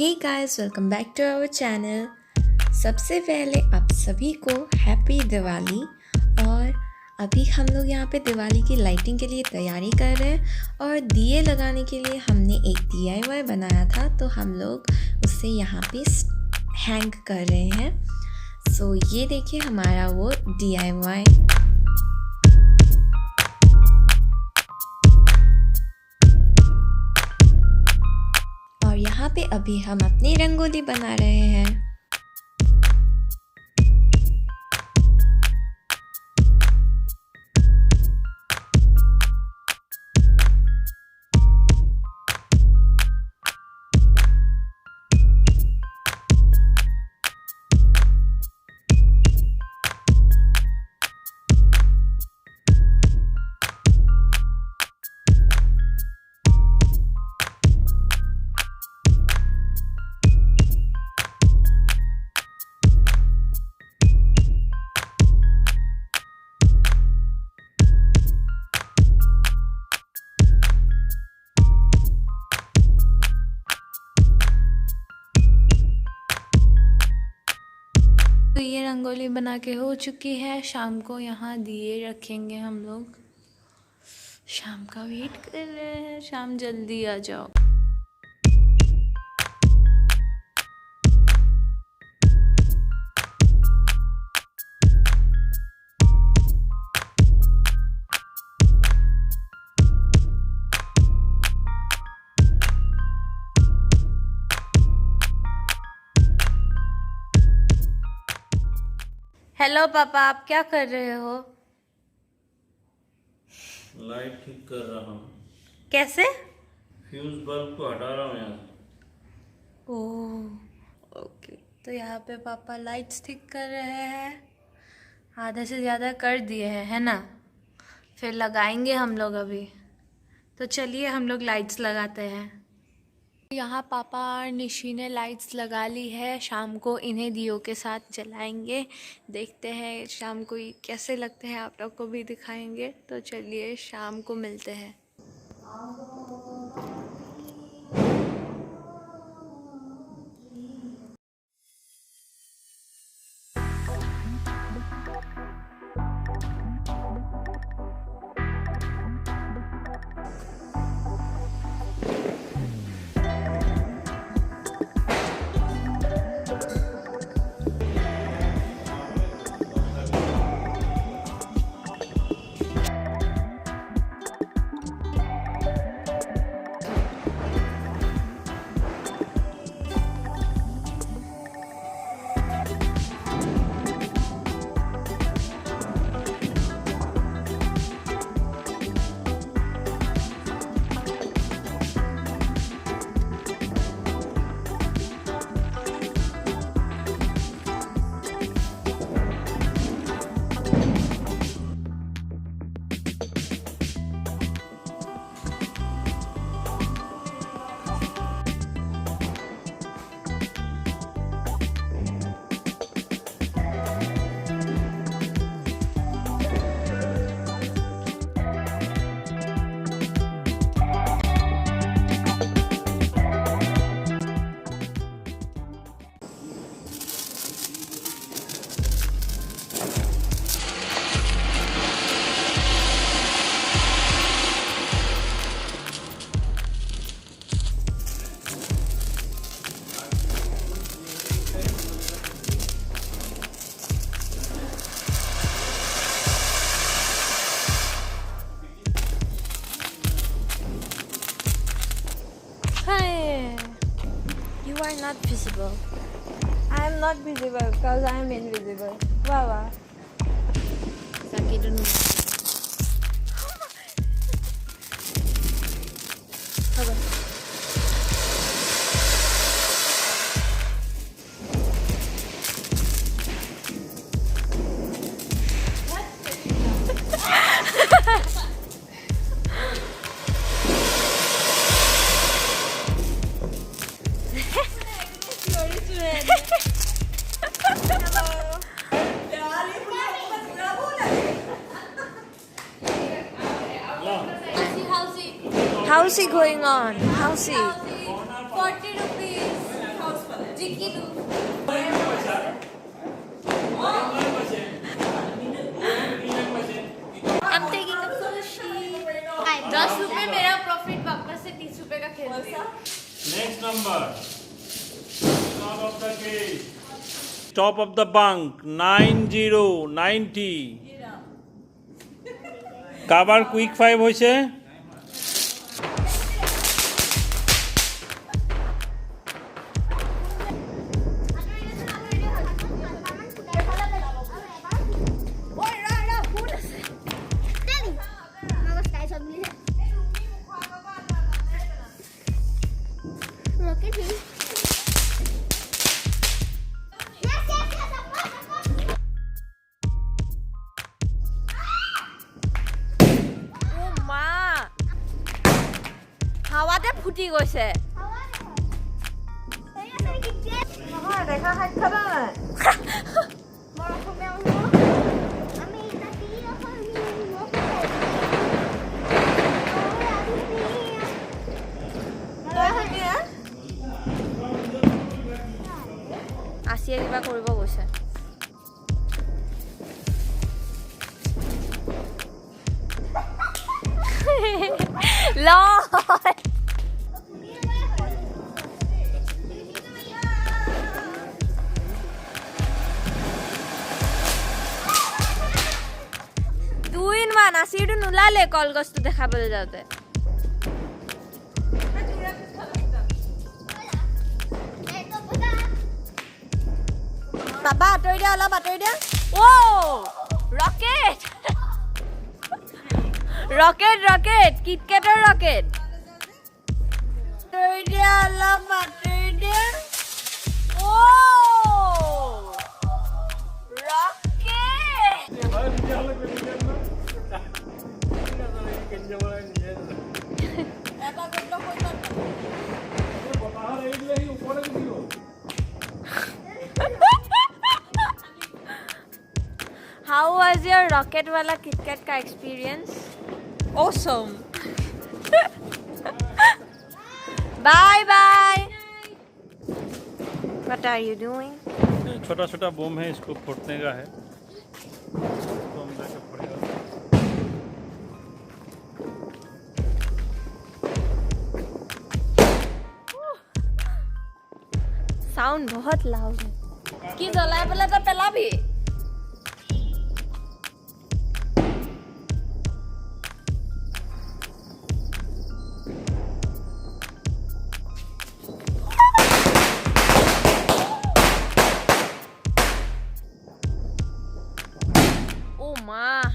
Hey guys, welcome back to our channel. सबसे पहले आप सभी को हैप्पी दिवाली। और अभी हम लोग यहाँ पे दिवाली की लाइटिंग के लिए तैयारी कर रहे हैं और दिए लगाने के लिए हमने एक DIY बनाया था, तो हम लोग उसे यहाँ पे हैंग कर रहे हैं। सो ये देखिए हमारा वो DIY। और यहाँ पे अभी हम अपनी रंगोली बना रहे हैं। तो ये रंगोली बना के हो चुकी है। शाम को यहाँ दिए रखेंगे हम लोग। शाम का वेट कर रहे हैं, शाम जल्दी आ जाओ। हेलो पापा, आप क्या कर रहे हो? लाइट ठीक कर रहा हूँ। कैसे? फ्यूज बल्ब को हटा रहा हूँ यहाँ से। Oh okay. तो यहाँ पे पापा लाइट्स ठीक कर रहे हैं। आधे से ज़्यादा कर दिए हैं, है ना? फिर लगाएंगे हम लोग अभी। तो चलिए हम लोग लाइट्स लगाते हैं। यहाँ पापा और निशी ने लाइट्स लगा ली है। शाम को इन्हें दियों के साथ जलाएंगे। देखते हैं शाम को ये कैसे लगते हैं, आप लोग को भी दिखाएंगे। तो चलिए शाम को मिलते हैं। Hi, you are not visible. I am not visible because I am invisible. Wow. Sakit dulu. Apa? Housie going on? Housie. 40 rupees. I'm taking a Housie. 10 रुपए मेरा प्रॉफिट वापस से 30 रुपए का खेल दिया. Next number. Top of the cage. Top of the bunk. 90. কাবার quick 5 হইছে. হাৱাতে ফুটি গৈছে. নহয় দেখা খাই খাবা নাই মই অসমীয়া আমি ইতাতি আছিয়ে কিবা কৰিব গৈছে. লয় দুইনমান আছিৰটো নোলালে কলগছটো দেখাবলৈ যাওঁতে. বাবা আঁতৰি দিয়া, অলপ আঁতৰি দিয়া. ৰকেট ৰকেট ৰকেট কিটকেটৰ ৰকেট. আঁতৰি দিয়া, অলপ আঁতৰি দিয়া. How was your rocket wala KitKat ka experience? Awesome. Bye bye. What are you doing? छोटा छोटा बम है, इसको फोड़ने का है. इसको हम लेके फोड़ेगा. Sound बहुत loud है. कि जलाए पहले तो पहला भी.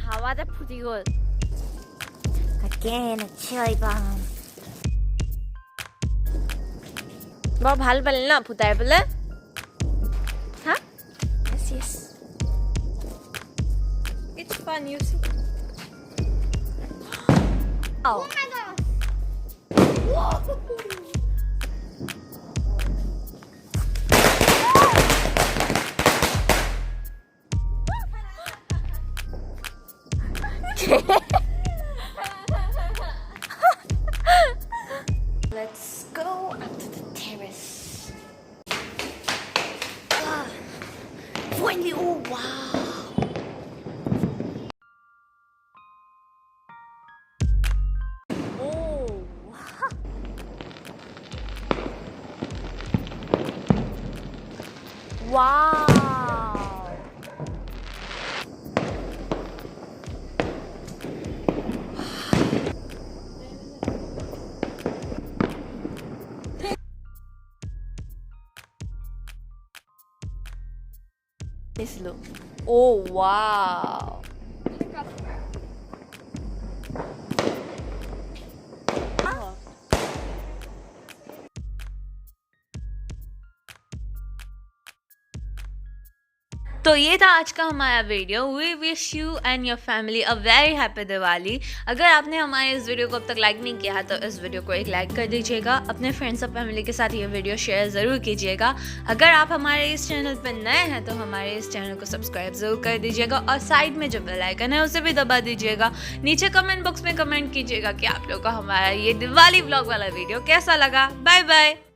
হাৱাতে ফুটি গ'ল. Again a cherry bomb. বৰ ভাল পালে ন ফুটাই পেলাই. হা? Yes. It's fun, you see. Oh my god. Let's go up to the terrace. Finally, oh wow. Oh. Wow. This look. Oh wow. तो ये था आज का हमारा video. We wish you and your family a very happy Diwali. अगर आपने हमारे इस वीडियो को अब तक लाइक नहीं किया है तो इस वीडियो को एक लाइक कर दीजिएगा. अपने फ्रेंड्स और फैमिली के साथ ये वीडियो शेयर ज़रूर कीजिएगा. अगर आप हमारे इस चैनल पर नए हैं तो हमारे इस चैनल को सब्सक्राइब ज़रूर कर दीजिएगा और साइड में जो बेल आइकन है उसे भी दबा दीजिएगा. नीचे कमेंट बॉक्स में कमेंट कीजिएगा कि आप लोग को हमारा ये दिवाली व्लॉग वाला वीडियो कैसा लगा. Bye bye.